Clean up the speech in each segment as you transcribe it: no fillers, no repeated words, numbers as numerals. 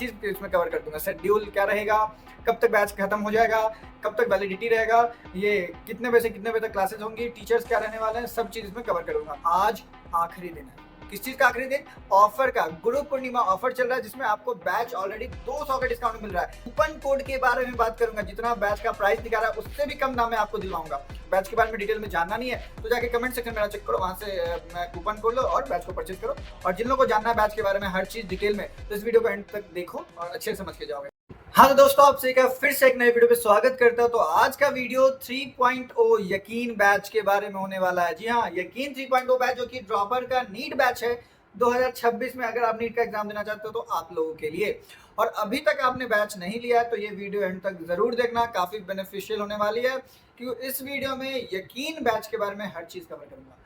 चीज़ इसमें कवर कर दूंगा। शेड्यूल क्या रहेगा, कब तक बैच खत्म हो जाएगा, कब तक वैलिडिटी रहेगा, ये कितने बजे से कितने बजे तक क्लासेस होंगी, टीचर्स क्या रहने वाले हैं, सब चीज़ इसमें कवर करूंगा। आज आखिरी दिन है। किस चीज़ का आखिरी दिन? ऑफर का। गुरु पूर्णिमा ऑफर चल रहा है जिसमें आपको बैच ऑलरेडी 200 का डिस्काउंट मिल रहा है। कूपन कोड के बारे में बात करूंगा, जितना बैच का प्राइस दिखा रहा है उससे भी कम दाम में आपको दिलवाऊंगा। बैच के बारे में डिटेल में जानना नहीं है तो जाके कमेंट सेक्शन में चेक करो, वहां से कूपन कोड लो और बैच को परचेज करो। और जिन लोगों को जानना है बैच के बारे में हर चीज डिटेल में, तो इस वीडियो को एंड तक देखो और अच्छे से समझ के जाओगे। हाँ तो दोस्तों, आपसे फिर से एक नए वीडियो पे स्वागत करता हूं। तो आज का वीडियो 3.0 यकीन बैच के बारे में होने वाला है। जी हाँ, यकीन 3.0 बैच जो कि ड्रॉपर का नीट बैच है 2026 में। अगर आप नीट का एग्जाम देना चाहते हो तो आप लोगों के लिए, और अभी तक आपने बैच नहीं लिया है तो ये वीडियो एंड तक जरूर देखना, काफी बेनिफिशियल होने वाली है। क्योंकि इस वीडियो में यकीन बैच के बारे में हर चीज कवर करूंगा।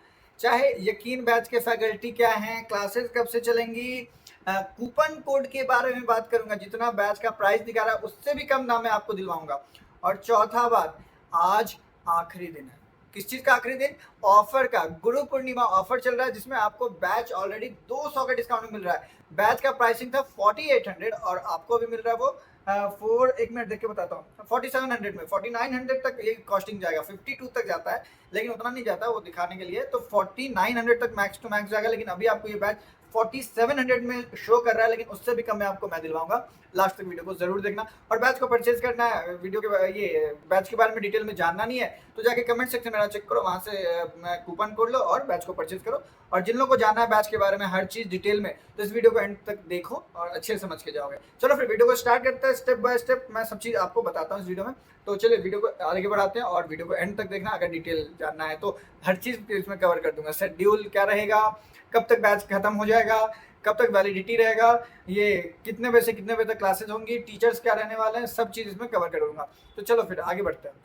चाहे यकीन बैच के फैकल्टी क्या हैं, क्लासेस कब से चलेंगी, कूपन कोड के बारे में बात करूंगा, जितना बैच का प्राइस दिखा रहा है उससे भी कम दाम में आपको दिलवाऊंगा। और चौथा बात, आज आखिरी दिन है। किस चीज का आखिरी दिन? ऑफर का। गुरु पूर्णिमा ऑफर चल रहा है जिसमें आपको बैच ऑलरेडी 200 का डिस्काउंट मिल रहा है। बैच का प्राइसिंग था 4800 और आपको भी मिल रहा है वो एक मिनट देख के बताता हूँ, 4700 में। 4900 तक ये कॉस्टिंग जाएगा, 52 तक जाता है लेकिन उतना नहीं जाता, वो दिखाने के लिए। तो 4900 तक मैक्स टू मैक्स जाएगा, लेकिन अभी आपको ये बैच 4700 में शो कर रहा है, लेकिन उससे भी कम में आपको मैं दिलवाऊंगा। लास्ट तक वीडियो को जरूर देखना। और बैच को परचेज करना है, वीडियो के ये बैच के बारे में डिटेल में जानना नहीं है तो जाके कमेंट सेक्शन में चेक करो, वहां से कूपन कोड लो और बैच को परचेज करो। और जिन लोगों को जानना है बैच के बारे में हर चीज डिटेल में, तो इस वीडियो को एंड तक देखो और अच्छे से समझ के जाओगे। चलो फिर वीडियो को स्टार्ट करते हैं। स्टेप बाय स्टेप मैं सब चीज आपको बताता हूँ इस वीडियो में। तो चलिए वीडियो को आगे बढ़ाते हैं और वीडियो को एंड तक देखना। अगर डिटेल जानना है तो हर चीज इसमें कवर कर दूंगा। शेड्यूल क्या रहेगा, कब तक बैच खत्म हो जाएगा, कब तक वैलिडिटी रहेगा, ये कितने बजे से कितने बजे तक क्लासेस होंगी, टीचर्स क्या रहने वाले हैं, सब चीज़ इसमें कवर करूंगा। तो चलो फिर आगे बढ़ते हैं।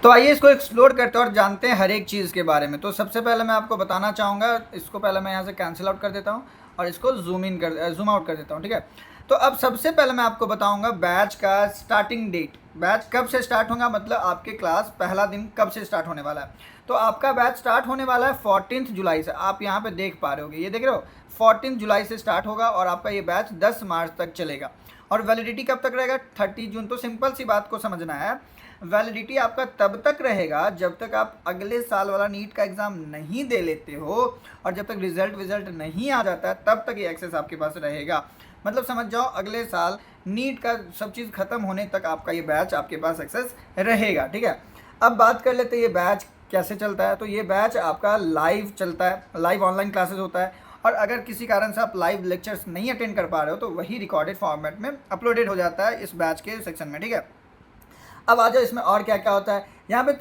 तो आइए इसको एक्सप्लोर करते हैं और जानते हैं हर एक चीज़ के बारे में। तो सबसे पहले मैं आपको बताना चाहूँगा, इसको पहले मैं यहाँ से कैंसिल आउट कर देता हूँ और इसको जूम आउट कर देता हूँ, ठीक है। तो अब सबसे पहले मैं आपको बताऊंगा बैच का स्टार्टिंग डेट। बैच कब से स्टार्ट होगा, मतलब आपके क्लास पहला दिन कब से स्टार्ट होने वाला है। तो आपका बैच स्टार्ट होने वाला है 14 जुलाई से। आप यहाँ पे देख पा रहे होगे, ये देख रहे हो, 14 जुलाई से स्टार्ट होगा और आपका ये बैच 10 मार्च तक चलेगा। और वैलिडिटी कब तक रहेगा? 30 जून। तो सिंपल सी बात को समझना है, वैलिडिटी आपका तब तक रहेगा जब तक आप अगले साल वाला नीट का एग्ज़ाम नहीं दे लेते हो, और जब तक रिजल्ट नहीं आ जाता है तब तक ये एक्सेस आपके पास रहेगा। मतलब समझ जाओ, अगले साल नीट का सब चीज़ खत्म होने तक आपका ये बैच आपके पास एक्सेस रहेगा, ठीक है। अब बात कर लेते हैं ये बैच कैसे चलता है। तो ये बैच आपका लाइव चलता है, लाइव ऑनलाइन क्लासेस होता है। और अगर किसी कारण से आप लाइव लेक्चर्स नहीं अटेंड कर पा रहे हो तो वही रिकॉर्डेड फॉर्मेट में अपलोडेड हो जाता है इस बैच के सेक्शन में, ठीक है। अब आ जाओ इसमें और क्या क्या होता है। यहाँ पे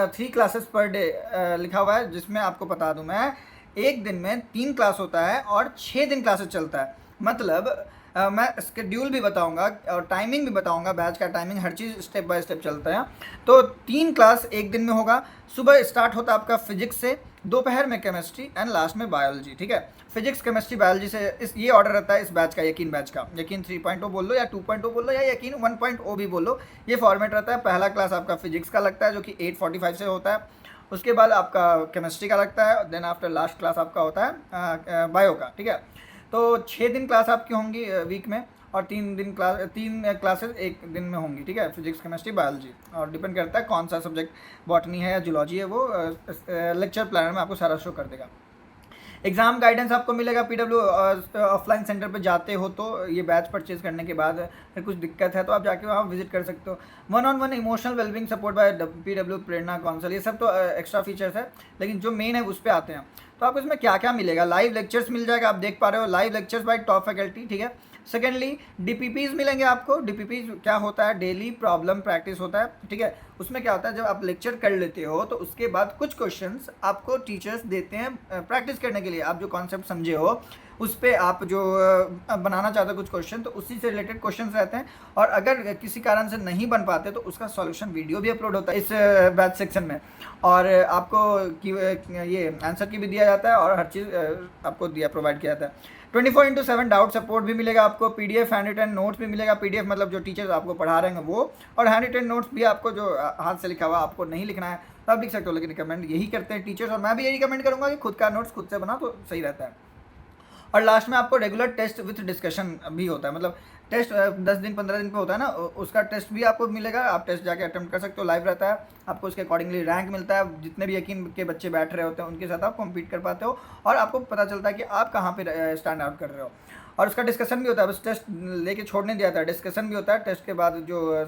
3 क्लासेस पर डे लिखा हुआ है, जिसमें आपको बता दूं मैं, एक दिन में 3 क्लास होता है और 6 दिन क्लासेस चलता है। मतलब मैं स्केड्यूल भी बताऊंगा और टाइमिंग भी बताऊंगा, बैच का timing, her cheese step by step चलता है। तो 3 क्लास एक दिन में होगा। सुबह स्टार्ट होता है आपका फिजिक्स से, दोपहर में केमिस्ट्री एंड लास्ट में बायोलॉजी, ठीक है। फिजिक्स केमिस्ट्री बायोलॉजी से ये ऑर्डर रहता है इस बैच का, यकीन बैच का। यकीन 3.0 बोल लो या 2.0 बोल लो या यकीन 1.0 भी बोल लो, ये फॉर्मेट रहता है। पहला क्लास आपका फिजिक्स का लगता है जो कि 8:45 से होता है। उसके बाद आपका केमिस्ट्री का लगता है, देन आफ्टर लास्ट क्लास आपका होता है बायो का, ठीक है। तो 6 दिन क्लास आपकी होंगी वीक में, और 3 क्लासेस एक दिन में होंगी, ठीक है। फिजिक्स केमिस्ट्री बायोलॉजी, और डिपेंड करता है कौन सा सब्जेक्ट बॉटनी है या जूलॉजी है, वो लेक्चर प्लानर में आपको सारा शो कर देगा। एग्जाम गाइडेंस आपको मिलेगा पीडब्ल्यू ऑफलाइन सेंटर पे जाते हो तो, ये बैच परचेज करने के बाद अगर कुछ दिक्कत है तो आप जाके वहाँ विजिट कर सकते हो। 1-on-1 emotional wellbeing support by PW Prerna council, ये सब तो एक्स्ट्रा फीचर्स है, लेकिन जो मेन है उस पर आते हैं। तो आपको इसमें क्या क्या मिलेगा, लाइव लेक्चर्स मिल जाएगा, आप देख पा रहे हो, live lectures bye top faculty, ठीक है। सेकेंडली डीपीपीज मिलेंगे आपको। डीपीपीज क्या होता है? डेली प्रॉब्लम प्रैक्टिस होता है, ठीक है। उसमें क्या होता है, जब आप लेक्चर कर लेते हो तो उसके बाद कुछ क्वेश्चंस आपको टीचर्स देते हैं प्रैक्टिस करने के लिए। आप जो कॉन्सेप्ट समझे हो उस पर आप जो बनाना चाहते हो कुछ क्वेश्चन, तो उसी से रिलेटेड क्वेश्चन रहते हैं। और अगर किसी कारण से नहीं बन पाते तो उसका सॉल्यूशन वीडियो भी अपलोड होता है इस बैच सेक्शन में, और आपको ये आंसर की भी दिया जाता है और हर चीज़ आपको प्रोवाइड किया जाता है। 24/7 डाउट सपोर्ट भी मिलेगा आपको। पीडीएफ हैंड रिटन नोट्स भी मिलेगा। पीडीएफ मतलब जो टीचर्स आपको पढ़ा रहे हैं वो, और हैंड रिटन नोट्स भी आपको, जो हाथ से लिखा हुआ आपको नहीं लिखना है तो आप लिख सकते हो, लेकिन रिकमेंड यही करते हैं टीचर्स, और मैं भी यही रिकमेंड करूँगा कि खुद का नोट्स खुद से बना तो सही रहता है। और लास्ट में आपको रेगुलर टेस्ट विथ डिस्कशन भी होता है। मतलब टेस्ट 10 दिन 15 दिन पे होता है ना, उसका टेस्ट भी आपको मिलेगा, आप टेस्ट जाके अटेम्प्ट कर सकते हो, लाइव रहता है, आपको उसके अकॉर्डिंगली रैंक मिलता है, जितने भी यकीन के बच्चे बैठ रहे होते हैं उनके साथ आप कम्पीट कर पाते हो और आपको पता चलता है कि आप कहाँ पे स्टैंड आउट कर रहे हो। और उसका डिस्कशन भी होता है, बस टेस्ट लेके छोड़ नहीं दिया था, डिस्कशन भी होता है, टेस्ट के बाद जो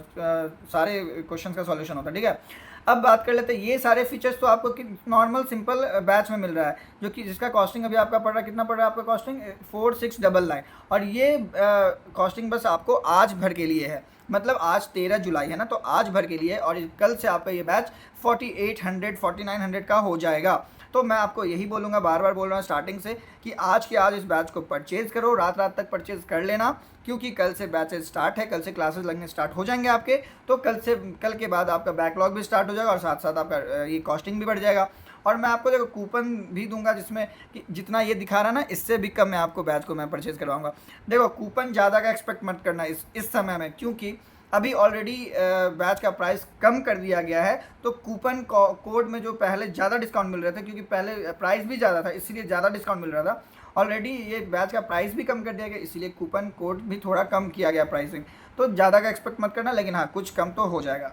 सारे क्वेश्चन का सॉल्यूशन होता है, ठीक है। अब बात कर लेते हैं, ये सारे फीचर्स तो आपको नॉर्मल सिंपल बैच में मिल रहा है, जो कि जिसका कॉस्टिंग अभी आपका पड़ रहा है, कितना पड़ रहा है आपका कॉस्टिंग 4699, और ये कॉस्टिंग बस आपको आज भर के लिए है, मतलब आज 13 जुलाई है ना, तो आज भर के लिए, और कल से आपका ये बैच 4800 4900 का हो जाएगा। तो मैं आपको यही बोलूँगा, बार बार बोल रहा हूँ स्टार्टिंग से, कि आज के आज इस बैच को परचेज़ करो, रात रात तक परचेज़ कर लेना, क्योंकि कल से बैचेज स्टार्ट है, कल से क्लासेस लगने स्टार्ट हो जाएंगे आपके, तो कल के बाद आपका बैकलॉग भी स्टार्ट हो जाएगा और साथ साथ आपका ये कॉस्टिंग भी बढ़ जाएगा। और मैं आपको देखो कूपन भी दूंगा, जिसमें कि जितना ये दिखा रहा ना, इससे भी कम मैं आपको बैच को मैं परचेज़ करवाऊंगा। देखो कूपन ज़्यादा का एक्सपेक्ट मत करना इस समय में, क्योंकि अभी ऑलरेडी बैच का प्राइस कम कर दिया गया है, तो कूपन कोड में जो पहले ज़्यादा डिस्काउंट मिल रहे थे, क्योंकि पहले प्राइस भी ज़्यादा था इसलिए ज़्यादा डिस्काउंट मिल रहा था, ऑलरेडी ये बैच का प्राइस भी कम कर दिया गया, इसीलिए कूपन कोड भी थोड़ा कम किया गया प्राइसिंग, तो ज़्यादा का एक्सपेक्ट मत करना, लेकिन हाँ कुछ कम तो हो जाएगा,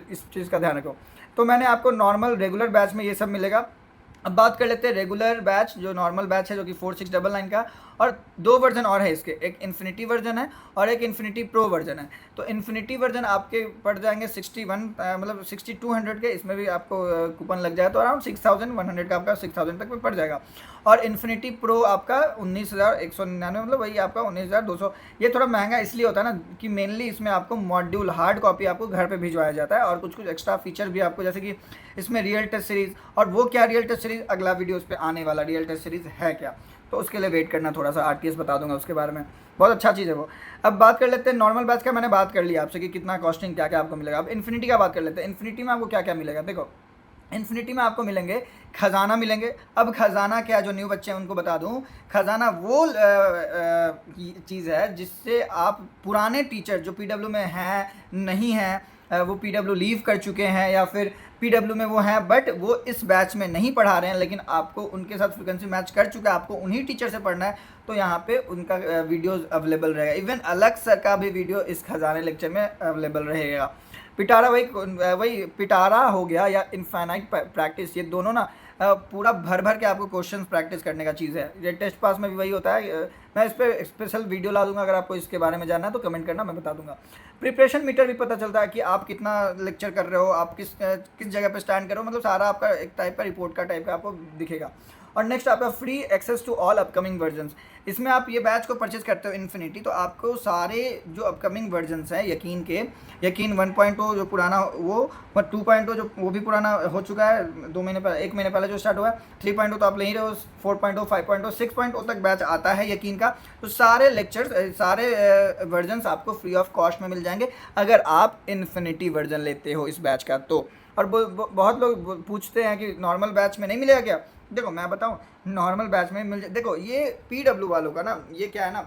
इस चीज़ का ध्यान रखो। तो मैंने आपको नॉर्मल रेगुलर बैच में ये सब मिलेगा। अब बात कर लेते हैं रेगुलर बैच, जो नॉर्मल बैच है, जो कि 4699 का, और 2 वर्जन और है इसके, एक इन्फिनिटी वर्जन है और एक इन्फिनिटी प्रो वर्जन है। तो इन्फिनिटी वर्जन आपके पड़ जाएंगे 6200 के, इसमें भी आपको कूपन लग जाए तो अराउंड 6100 का आपका 6000 तक में पड़ जाएगा। और इन्फिनिटी प्रो आपका 19199, मतलब वही आपका 19200। ये थोड़ा महंगा इसलिए होता है ना कि मेनली इसमें आपको मॉड्यूल हार्ड कॉपी आपको घर पे भिजवाया जाता है, और कुछ कुछ एक्स्ट्रा फीचर भी आपको, जैसे कि इसमें रियल टेस्ट सीरीज़, और वो क्या रियल टेस्ट सीरीज़, अगला वीडियो उस पर आने वाला, रियल टेस्ट सीरीज़ है क्या, तो उसके लिए वेट करना थोड़ा सा, आरटीएस बता दूंगा उसके बारे में, बहुत अच्छा चीज़ है वो। अब बात कर लेते हैं नॉर्मल बैच का, मैंने बात कर लिया आपसे कि कितना कॉस्टिंग क्या क्या आपको मिलेगा। अब इन्फिनिटी का बात कर लेते हैं, इन्फिनिटी में आपको क्या क्या मिलेगा। देखो इन्फिनिटी में आपको मिलेंगे खजाना मिलेंगे। अब खजाना क्या, जो न्यू बच्चे हैं उनको बता दूं, खजाना वो चीज़ है जिससे आप पुराने टीचर जो पीडब्ल्यू में हैं नहीं हैं, वो पीडब्ल्यू लीव कर चुके हैं, या फिर पीडब्ल्यू में वो हैं बट वो इस बैच में नहीं पढ़ा रहे हैं, लेकिन आपको उनके साथ फ्रिक्वेंसी मैच कर चुका है, आपको उन्हीं टीचर से पढ़ना है, तो यहाँ पे उनका वीडियोस अवेलेबल रहेगा। इवन अलग सर का भी वीडियो इस खजाने लेक्चर में अवेलेबल रहेगा। पिटारा वही पिटारा हो गया या इनफाइनाइट प्रैक्टिस, ये दोनों ना पूरा भर भर के आपको क्वेश्चंस प्रैक्टिस करने का चीज़ है। ये टेस्ट पास में भी वही होता है। मैं इस पर स्पेशल वीडियो ला दूंगा, अगर आपको इसके बारे में जानना है तो कमेंट करना, मैं बता दूंगा। प्रिपरेशन मीटर भी पता चलता है कि आप कितना लेक्चर कर रहे हो, आप किस जगह पे स्टैंड कर रहे हो, मतलब सारा आपका एक टाइप का रिपोर्ट का टाइप का आपको दिखेगा। और नेक्स्ट आपका free access to all upcoming versions. इसमें आप ये बैच को परचेज करते हो इन्फिनिटी, तो आपको सारे जो अपकमिंग वर्जन्स हैं यकीन के, यकीन 1.0 जो पुराना, वो 2.0 जो वो भी पुराना हो चुका है, 2 महीने पहले, 1 महीने पहले जो स्टार्ट हुआ है, 3.0 तो आप ले ही रहे हो, 4.0 5.0 6.0 तक बैच आता है यकीन का। तो सारे लेक्चर्स, सारे वर्जन्स आपको फ्री ऑफ कॉस्ट में मिल जाएंगे अगर आप इन्फिनिटी वर्जन लेते हो इस बैच का। तो और बहुत लोग पूछते हैं कि नॉर्मल बैच में नहीं मिलेगा क्या। देखो मैं बताऊं, नॉर्मल बैच में मिल जाए। देखो ये पीडब्ल्यू वालों का ना, ये क्या है ना,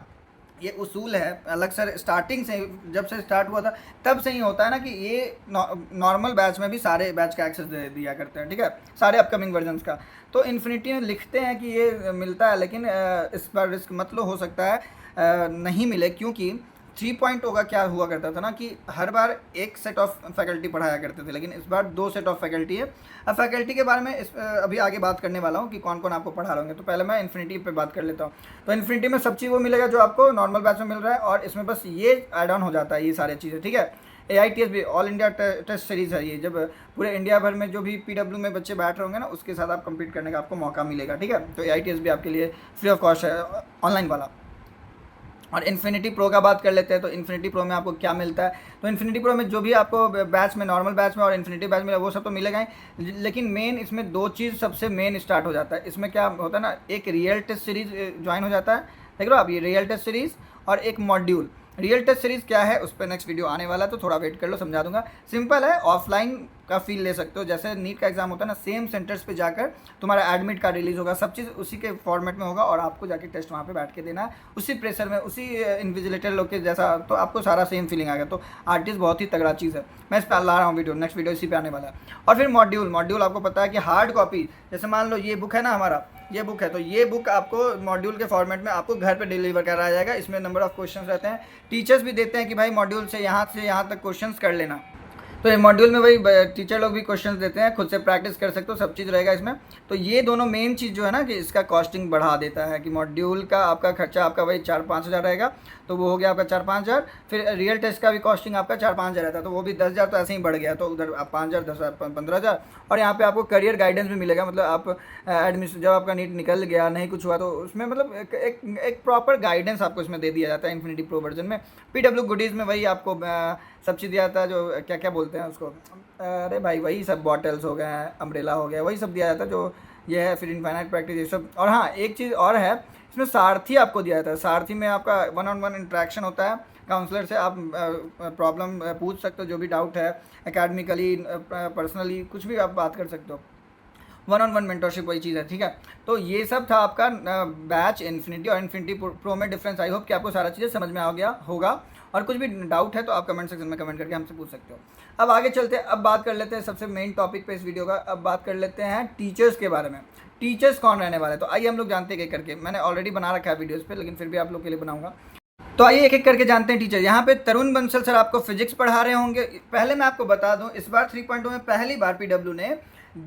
ये उसूल है अलग सर, स्टार्टिंग से जब से स्टार्ट हुआ था तब से ही होता है ना कि ये नॉर्मल बैच में भी सारे बैच का एक्सेस दे दिया करते हैं, ठीक है, सारे अपकमिंग वर्जन्स का। तो इन्फिनिटी में लिखते हैं कि ये मिलता है, लेकिन इस पर रिस्क मत लो, हो सकता है नहीं मिले, क्योंकि 3.0 का क्या हुआ करता था ना कि हर बार एक सेट ऑफ फैकल्टी पढ़ाया करते थे, लेकिन इस बार 2 सेट ऑफ फैकल्टी है। अब फैकल्टी के बारे में अभी आगे बात करने वाला हूँ कि कौन कौन आपको पढ़ा रहे होंगे, तो पहले मैं इन्फिनिटी पे बात कर लेता हूँ। तो इन्फिनिटी में सब चीज़ वो मिलेगा जो आपको नॉर्मल बैच में मिल रहा है, और इसमें बस ये एड ऑन हो जाता है, ये सारी चीज़ें, ठीक है। AITS भी ऑल इंडिया टेस्ट सीरीज़ है ये, जब पूरे इंडिया भर में जो भी पीडब्ल्यू में बच्चे बैठ रहे होंगे ना, उसके साथ आप कम्पीट करने का आपको मौका मिलेगा, ठीक है। तो AITS भी आपके लिए फ्री ऑफ कॉस्ट है, ऑनलाइन वाला। और इन्फिनिटी प्रो का बात कर लेते हैं। तो इन्फिनिटी प्रो में आपको क्या मिलता है, तो इन्फिनिटी प्रो में जो भी आपको बैच में, नॉर्मल बैच में और इन्फिनिटी बैच में वो सब तो मिलेगा ही, लेकिन मेन इसमें 2 चीज़ सबसे मेन स्टार्ट हो जाता है। इसमें क्या होता है ना, एक रियल टेस्ट सीरीज़ ज्वाइन हो जाता है, देख लो आप, ये रियल टेस्ट सीरीज़ और एक मॉड्यूल। रियल टेस्ट सीरीज़ क्या है उस पर नेक्स्ट वीडियो आने वाला है, तो थोड़ा वेट कर लो, समझा दूंगा। सिंपल है, ऑफलाइन का फील ले सकते हो, जैसे नीट का एग्जाम होता है ना, सेम सेंटर्स पे जाकर तुम्हारा एडमिट कार्ड रिलीज़ होगा, सब चीज़ उसी के फॉर्मेट में होगा, और आपको जाके टेस्ट वहाँ पे बैठ के देना है, उसी प्रेशर में, उसी इन्विजिलेटर लोग के जैसा, तो आपको सारा सेम फीलिंग आएगा। तो आर्टिस्ट बहुत ही तगड़ा चीज़ है, मैं इस पर ला रहा हूँ वीडियो, नेक्स्ट वीडियो इसी पे आने वाला है। और फिर मॉड्यूल आपको पता है कि हार्ड कॉपी, जैसे मान लो ये बुक है ना हमारा, ये बुक है, तो ये बुक आपको मॉड्यूल के फॉर्मेट में आपको घर पे डिलीवर कराया जाएगा। इसमें नंबर ऑफ क्वेश्चंस रहते हैं, टीचर्स भी देते हैं कि भाई मॉड्यूल से यहाँ तक क्वेश्चंस कर लेना। तो ये मॉड्यूल में वही टीचर लोग भी क्वेश्चंस देते हैं, खुद से प्रैक्टिस कर सकते हो, सब चीज़ रहेगा इसमें। तो ये दोनों मेन चीज़ जो है ना कि इसका कॉस्टिंग बढ़ा देता है कि मॉड्यूल का आपका खर्चा आपका वही 4-5 हज़ार रहेगा, तो वो हो गया आपका 4-5 हज़ार। फिर रियल टेस्ट का भी कॉस्टिंग आपका 4-5 हज़ार रहता है, तो वो भी 10 हज़ार तो ऐसे ही बढ़ गया, तो उधर 5 हज़ार 10 हज़ार 15 हज़ार। और यहाँ पे आपको करियर गाइडेंस भी मिलेगा, मतलब आप एडमिशन जब आपका नीट निकल गया नहीं कुछ हुआ तो उसमें मतलब एक प्रॉपर गाइडेंस आपको इसमें दे दिया जाता है इन्फिनिटी प्रो वर्जन में। PW गुडीज़ में वही आपको सब चीज़ दिया जाता है, जो क्या क्या बोलते हैं उसको, अरे भाई वही सब बॉटल्स हो गए, अम्ब्रेला हो गया, वही सब दिया जाता है जो ये है। फिर इनफाइनाइट प्रैक्टिस ये सब। और हाँ, एक चीज़ और है, इसमें सारथी आपको दिया जाता है। सारथी में आपका 1-on-1 इंटरेक्शन होता है, काउंसलर से आप प्रॉब्लम पूछ सकते हो, जो भी डाउट है एकेडमिकली पर्सनली कुछ भी आप बात कर सकते हो। 1-on-1 मेंटरशिप वही चीज़ है, ठीक है। तो ये सब था आपका बैच इन्फिनिटी और इन्फिनिटी प्रो में डिफरेंस। आई होप कि आपको सारा चीज़ें समझ में आ गया होगा, और कुछ भी डाउट है तो आप कमेंट सेक्शन में कमेंट करके हमसे पूछ सकते हो। अब आगे चलते हैं, अब बात कर लेते हैं सबसे मेन टॉपिक पे इस वीडियो का। अब बात कर लेते हैं टीचर्स के बारे में। टीचर्स कौन रहने वाले हैं, तो आइए हम लोग जानते हैं एक करके। मैंने ऑलरेडी बना रखा है वीडियोज़ पे, लेकिन फिर भी आप लोग के लिए बनाऊंगा। तो आइए एक एक करके जानते हैं टीचर। यहाँ पे तरुण बंसल सर आपको फिजिक्स पढ़ा रहे होंगे। पहले मैं आपको बता दूं, इस बार 3.0 में पहली बार PW ने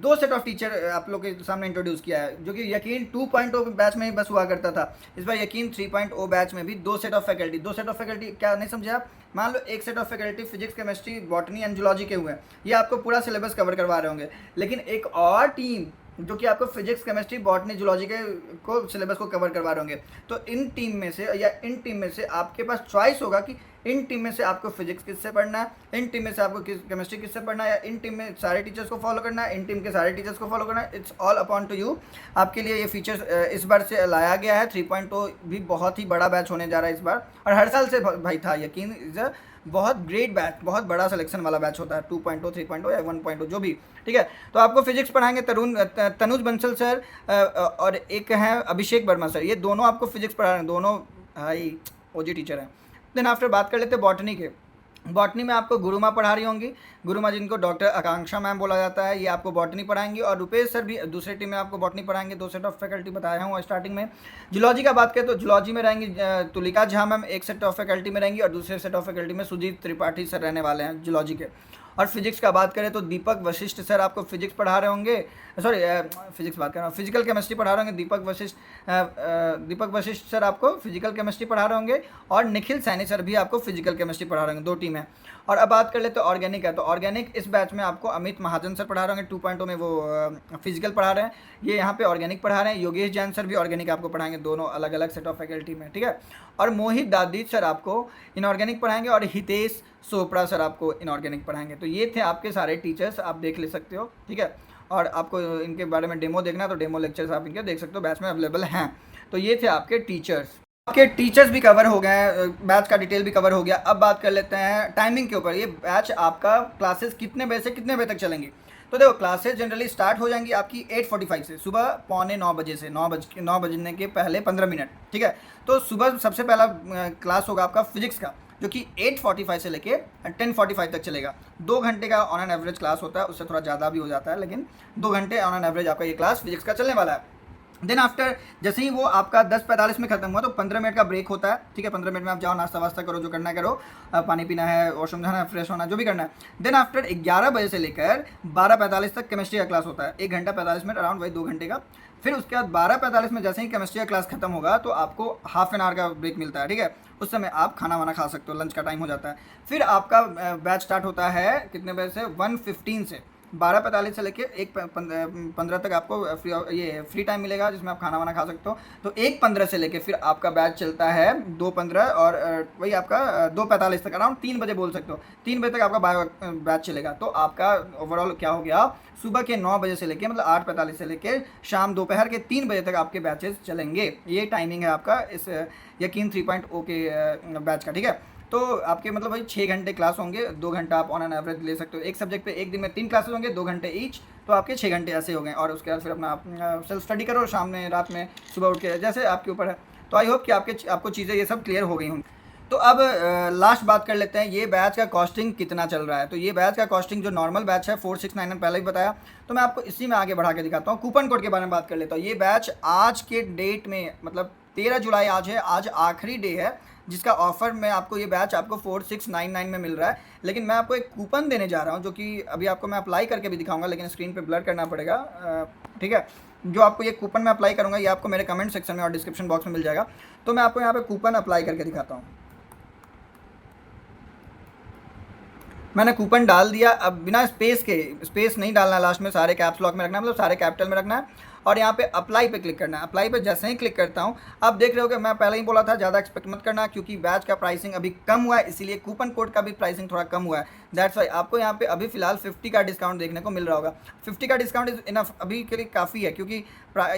2 सेट ऑफ टीचर आप लोग के सामने इंट्रोड्यूस किया है, जो कि यकीन 2.0 बैच में ही बस हुआ करता था। इस बार यकीन 3.0 बैच में भी 2 set of faculty. 2 set of faculty क्या नहीं समझे आप? मान लो एक set of faculty physics, chemistry, botany and zoology के हुए हैं, ये आपको पूरा सिलेबस कवर करवा रहे होंगे। लेकिन एक और टीम जो कि आपको फिजिक्स, केमिस्ट्री, बॉटनी, जूलॉजी के को सिलेबस को कवर करवा रहे होंगे। तो इन टीम में से या इन टीम में से आपके पास चॉइस होगा कि इन टीम में से आपको फिजिक्स किससे पढ़ना है, इन टीम में से आपको केमिस्ट्री किससे पढ़ना है, या इन टीम में सारे टीचर्स को फॉलो करना है, इन टीम के सारे टीचर्स को फॉलो करना है। It's all upon two you. आपके लिए ये फीचर्स इस बार से लाया गया है। 3.0 भी बहुत ही बड़ा बैच होने जा रहा है इस बार, और हर साल से भाई था यकीन। इज़ अ बहुत ग्रेट बैच, बहुत बड़ा सिलेक्शन वाला बैच होता है 2.0, 3.0 या 1.0 जो भी, ठीक है। तो आपको फिजिक्स पढ़ाएंगे तनुज बंसल सर, और एक है अभिषेक वर्मा सर। ये दोनों आपको फिजिक्स पढ़ा रहे हैं, दोनों भाई OG टीचर हैं। देन आफ्टर बात कर लेते हैं बॉटनी के। बॉटनी में आपको गुरुमा पढ़ा रही होंगी। गुरुमा जिनको डॉक्टर आकांक्षा मैम बोला जाता है, ये आपको बॉटनी पढ़ाएंगी। और रुपेश सर भी दूसरे टीम में आपको बॉटनी पढ़ाएंगे। 2 सेट ऑफ फैकल्टी बताया हूँ स्टार्टिंग में। जूलॉजी का बात करें तो जूलॉजी में रहेंगी तुलिका झा मैम, एक सेट ऑफ फैकल्टी में रहेंगी, और दूसरे सेट ऑफ फैकल्टी में सुजीत त्रिपाठी सर रहने वाले हैं जूलॉजी के। और फिजिक्स का बात करें तो दीपक वशिष्ठ सर आपको फिजिक्स पढ़ा रहे होंगे, सॉरी फिजिक्स बात कर रहा हूँ, फिजिकल केमिस्ट्री पढ़ा रहे होंगे दीपक वशिष्ठ सर आपको फिजिकल केमिस्ट्री पढ़ा रहे होंगे। और निखिल सैनी सर भी आपको फिजिकल केमिस्ट्री पढ़ा रहे होंगे। 2 टीम है। और अब बात कर ले तो ऑर्गेनिक है, तो ऑर्गेनिक इस बैच में आपको अमित महाजन सर पढ़ा रहे होंगे। 2.0 में वो फिजिकल पढ़ा रहे हैं, ये यहाँ पे ऑर्गेनिक पढ़ा रहे हैं। योगेश जैन सर भी ऑर्गेनिक आपको पढ़ाएंगे, दोनों अलग अलग सेट ऑफ फैकल्टी में, ठीक है। और मोहित दादीज सर आपको इनऑर्गेनिक पढ़ाएंगे, और हितेश चोपड़ा सर आपको इनऑर्गेनिक पढ़ाएंगे। तो ये थे आपके सारे टीचर्स, आप देख ले सकते हो, ठीक है। और आपको इनके बारे में डेमो देखना है तो डेमो लेक्चर्स आप इनके देख सकते हो, बैच में अवेलेबल हैं। तो ये थे आपके टीचर्स। आपके टीचर्स भी कवर हो गए, बैच का डिटेल भी कवर हो गया। अब बात कर लेते हैं टाइमिंग के ऊपर। ये बैच आपका क्लासेस कितने बजे से कितने बजे तक चलेंगी? तो देखो, क्लासेस जनरली स्टार्ट हो जाएंगी आपकी 8:45 से, सुबह 8:45 बजे से 9 बजने के पहले 15 मिनट, ठीक है। तो सुबह सबसे पहला क्लास होगा आपका फिजिक्स का, जो कि 8:45 से लेके 10:45 तक चलेगा। 2 घंटे का ऑन एन एवरेज क्लास होता है, उससे थोड़ा ज़्यादा भी हो जाता है, लेकिन 2 घंटे ऑन एन एवरेज आपका ये क्लास फिजिक्स का चलने वाला है। देन आफ्टर जैसे ही वो आपका 10:45 में खत्म हुआ तो 15 मिनट का ब्रेक होता है, ठीक है। 15 मिनट में आप जाओ, नाश्ता वास्ता करो, जो करना है करो, पानी पीना है, वॉशरूम जाना है, फ्रेश होना, जो भी करना है। देन आफ्टर 11 बजे से लेकर 12:45 तक केमिस्ट्री का क्लास होता है, 1 घंटा 45 मिनट, अराउंड वही 2 घंटे का। फिर उसके बाद 12:45 में जैसे ही केमिस्ट्री का क्लास खत्म होगा तो आपको हाफ एन आवर का ब्रेक मिलता है, ठीक है। उस समय आप खाना वाना खा सकते हो, लंच का टाइम हो जाता है। फिर आपका बैच स्टार्ट होता है कितने बजे से? 1:15 से 12:45 से लेके 1:15 तक आपको फ्री टाइम मिलेगा, जिसमें आप खाना वाना खा सकते हो। तो 1:15 से लेके फिर आपका बैच चलता है 2:15 और वही आपका 2:45 तक, अराउंड 3 बजे बोल सकते हो। 3 बजे तक आपका बैच चलेगा। तो आपका ओवरऑल क्या हो गया, सुबह के 9 बजे से लेके मतलब 8:45 से लेके शाम दोपहर के 3 बजे तक आपके बैचेस चलेंगे। ये टाइमिंग है आपका इस यकीन 3.0 के बैच का, ठीक है। तो आपके मतलब भाई 6 घंटे क्लास होंगे, 2 घंटा आप ऑन एन एवरेज ले सकते हो। एक सब्जेक्ट पे एक दिन में 3 क्लासेस होंगे, 2 घंटे ईच, तो आपके 6 घंटे ऐसे हो गए। और उसके बाद फिर अपना सेल्फ स्टडी करो, शाम में, रात में, सुबह उठ के, जैसे आपके ऊपर है। तो आई होप कि आपको चीज़ें ये सब क्लियर हो गई होंगी। तो अब लास्ट बात कर लेते हैं, ये बैच का कॉस्टिंग कितना चल रहा है। तो ये बैच का कॉस्टिंग जो नॉर्मल बैच है 4699 पहले ही बताया, तो मैं आपको इसी में आगे बढ़ा के दिखाता हूँ। कूपन कोड के बारे में बात कर लेता हूँ। ये बैच आज के डेट में मतलब 13 जुलाई आज है, आज आखिरी डे है जिसका ऑफर में आपको ये बैच आपको 4699 में मिल रहा है। लेकिन मैं आपको एक कूपन देने जा रहा हूँ जो कि अभी आपको मैं अप्लाई करके भी दिखाऊंगा, लेकिन स्क्रीन पे ब्लर करना पड़ेगा, ठीक है। जो आपको ये कूपन मैं अप्लाई करूँगा ये आपको मेरे कमेंट सेक्शन में और डिस्क्रिप्शन बॉक्स में मिल जाएगा। तो मैं आपको यहाँ पे कूपन अप्लाई करके दिखाता हूँ। मैंने कूपन डाल दिया। अब बिना स्पेस के, स्पेस नहीं डालना लास्ट में, सारे कैप्स लॉक में रखना है, मतलब सारे कैपिटल में रखना है और यहाँ पे अप्लाई पे क्लिक करना है। अप्लाई पे जैसे ही क्लिक करता हूँ, आप देख रहे हो कि मैं पहले ही बोला था ज़्यादा एक्सपेक्ट मत करना, क्योंकि बैच का प्राइसिंग अभी कम हुआ है, इसीलिए कूपन कोड का भी प्राइसिंग थोड़ा कम हुआ है। दैट्स वाई आपको यहाँ पे अभी फिलहाल 50 का डिस्काउंट देखने को मिल रहा होगा। 50 का डिस्काउंट इज इनफ अभी के लिए काफ़ी है, क्योंकि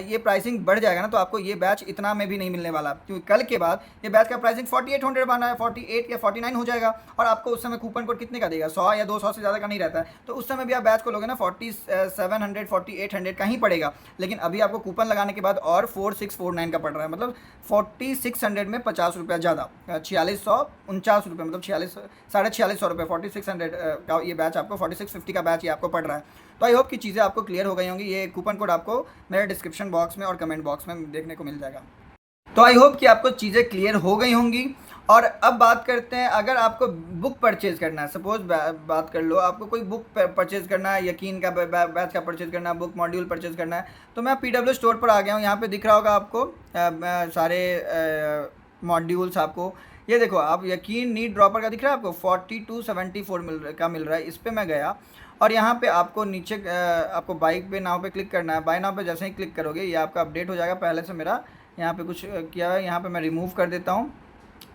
ये प्राइसिंग बढ़ जाएगा ना तो आपको ये बैच इतना में भी नहीं मिलने वाला, क्योंकि कल के बाद ये बैच का प्राइसिंग 4800 बना है, 48 या 49 हो जाएगा। और आपको उस समय कूपन कोड कितने का देगा, 100 या 200 से ज़्यादा का नहीं रहता है। तो उस समय भी आप बैच को लोगे ना 4700 4800 का ही पड़ेगा। लेकिन अभी आपको कूपन लगाने के बाद और 4649 का पड़ रहा है, मतलब 4600 में 50 रुपया ज़्यादा, 4649 रुपये, मतलब 4600 रुपये 4600 का ये बैच आपको 4650 का बैच ये आपको पड़ रहा है। तो आई होप कि चीज़ें आपको क्लियर हो गई होंगी। ये कूपन कोड आपको मेरे डिस्क्रिप्शन बॉक्स में और कमेंट बॉक्स में देखने को मिल जाएगा। तो आई होप कि आपको चीज़ें क्लियर हो गई होंगी। और अब बात करते हैं, अगर आपको बुक परचेज़ करना है, सपोज बात कर लो आपको कोई बुक परचेज़ करना है, यकीन का बैच का परचेज़ करना है, बुक मॉड्यूल परचेज़ करना है, तो मैं PW स्टोर पर आ गया हूँ। यहाँ पे दिख रहा होगा आपको सारे मॉड्यूल्स आपको, ये देखो आप यकीन नीड ड्रॉपर का दिख रहा है आपको 4274 मिल रहा है। इस पर मैं गया और यहाँ पे आपको नीचे आपको बाइक पे नाव पे क्लिक करना है। बाय नाव पे जैसे ही क्लिक करोगे ये आपका अपडेट हो जाएगा। पहले से मेरा यहाँ पे कुछ किया है, यहाँ पे मैं रिमूव कर देता हूँ।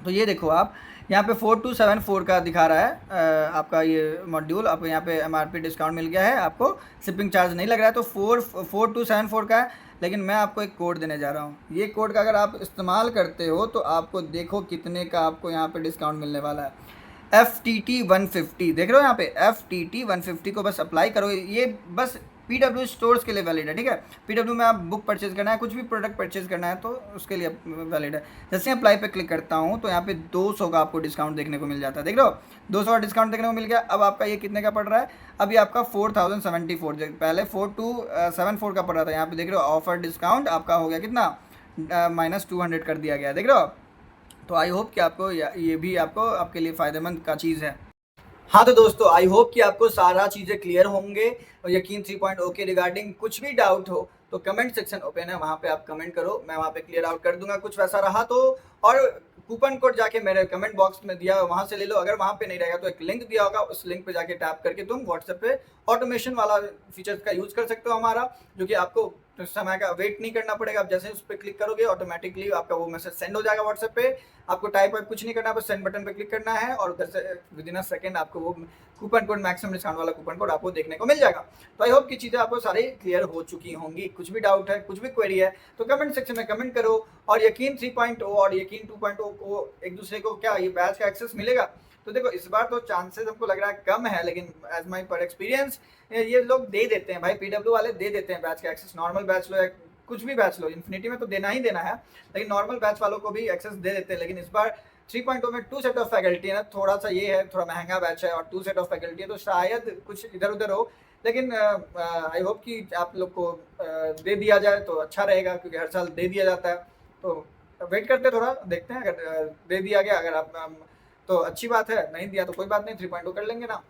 तो ये देखो आप यहाँ पे 4274 का दिखा रहा है आपका ये मॉड्यूल। आपको यहाँ पे MRP डिस्काउंट मिल गया है, आपको शिपिंग चार्ज नहीं लग रहा है, तो 4274 का है। लेकिन मैं आपको एक कोड देने जा रहा हूँ। ये कोड का अगर आप इस्तेमाल करते हो तो आपको देखो कितने का आपको यहाँ पे डिस्काउंट मिलने वाला है। FTT 150 देख रहे हो यहाँ पे, FTT 150 को बस अप्लाई करो। ये बस PW स्टोर्स के लिए वैलिड है, ठीक है। PW में आप बुक परचेज करना है, कुछ भी प्रोडक्ट परचेज करना है तो उसके लिए वैलिड है। जैसे अप्लाई पे क्लिक करता हूँ तो यहाँ पे 200 का आपको डिस्काउंट देखने को मिल जाता है, देख रहे हो 200 का डिस्काउंट देखने को मिल गया। अब आपका ये कितने का पड़ रहा है, अभी आपका 4074, पहले 4274 का पड़ रहा था। यहाँ पे देख रहे हो ऑफर डिस्काउंट आपका हो गया कितना, -200 कर दिया गया, देख रहे हो। तो आई होप कि आपको ये भी आपको आपके लिए फ़ायदेमंद का चीज़ है। हाँ तो दोस्तों आई होप कि आपको सारा चीज़ें क्लियर होंगे और यकीन 3.0 के रिगार्डिंग कुछ भी डाउट हो तो कमेंट सेक्शन ओपन है, वहाँ पे आप कमेंट करो, मैं वहाँ पे क्लियर आउट कर दूंगा कुछ वैसा रहा तो। और कूपन कोड जाके मेरे कमेंट बॉक्स में दिया वहाँ से ले लो। अगर वहाँ पे नहीं रहेगा तो एक लिंक दिया होगा, उस लिंक पे जाके टैप करके तुम व्हाट्सएप पे ऑटोमेशन वाला फीचर्स का यूज़ कर सकते हो हमारा, जो कि आपको समय का वेट नहीं करना पड़ेगा। आप जैसे उस पर क्लिक करोगे ऑटोमेटिकली आपका वो मैसेज सेंड हो जाएगा व्हाट्सएप पे। आपको टाइप वाइप कुछ नहीं करना, बस सेंड बटन पे क्लिक करना है और उधर से विदिन अ सेकंड आपको वो कूपन कोड मैक्सिमम डिस्काउंट वाला कूपन कोड आपको देखने को मिल जाएगा। तो आई होप की चीज़ें आपको सारी क्लियर हो चुकी होंगी। कुछ भी डाउट है, कुछ भी क्वेरी है तो कमेंट सेक्शन में कमेंट करो। और यकीन 3.0 और यकीन 2.0 को एक दूसरे को क्या ये बैच का एक्सेस मिलेगा, तो देखो इस बार तो चांसेस हमको लग रहा है कम है, लेकिन एज माई पर एक्सपीरियंस ये लोग दे देते हैं भाई, PW वाले दे देते हैं बैच का एक्सेस। नॉर्मल बैच लो या कुछ भी बैच लो, इन्फिनिटी में तो देना ही देना है, लेकिन नॉर्मल बैच वालों को भी एक्सेस दे देते हैं। लेकिन इस बार 3.0 में 2 सेट ऑफ फैकल्टी है ना, थोड़ा सा ये है, थोड़ा महंगा बैच है और 2 सेट ऑफ फैकल्टी है, तो शायद कुछ इधर उधर हो। लेकिन आई होप कि आप लोग को दे दिया जाए तो अच्छा रहेगा, क्योंकि हर साल दे दिया जाता है। तो वेट करते थोड़ा, देखते हैं अगर दे दिया गया, अगर आप तो अच्छी बात है, नहीं दिया तो कोई बात नहीं, 3.0 कर लेंगे ना।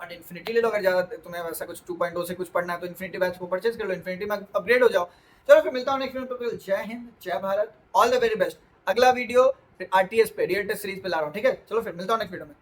और इन्फिनिटी ले लो, अगर ज़्यादा तुम्हें वैसा कुछ 2.0 से कुछ पढ़ना है तो इन्फिनिटी बैच को परचेज कर लो, इन्फिनिटी में अपग्रेड हो जाओ। चलो फिर मिलता हूँ नेक्स्ट वीडियो पे। जय हिंद, जय Bharat, all the very best. अगला वीडियो RTS पे, रियल टेस्ट सीरीज पे ला रहा हूँ, ठीक है। चलो फिर मिलता हूँ नेक्स्ट वीडियो में।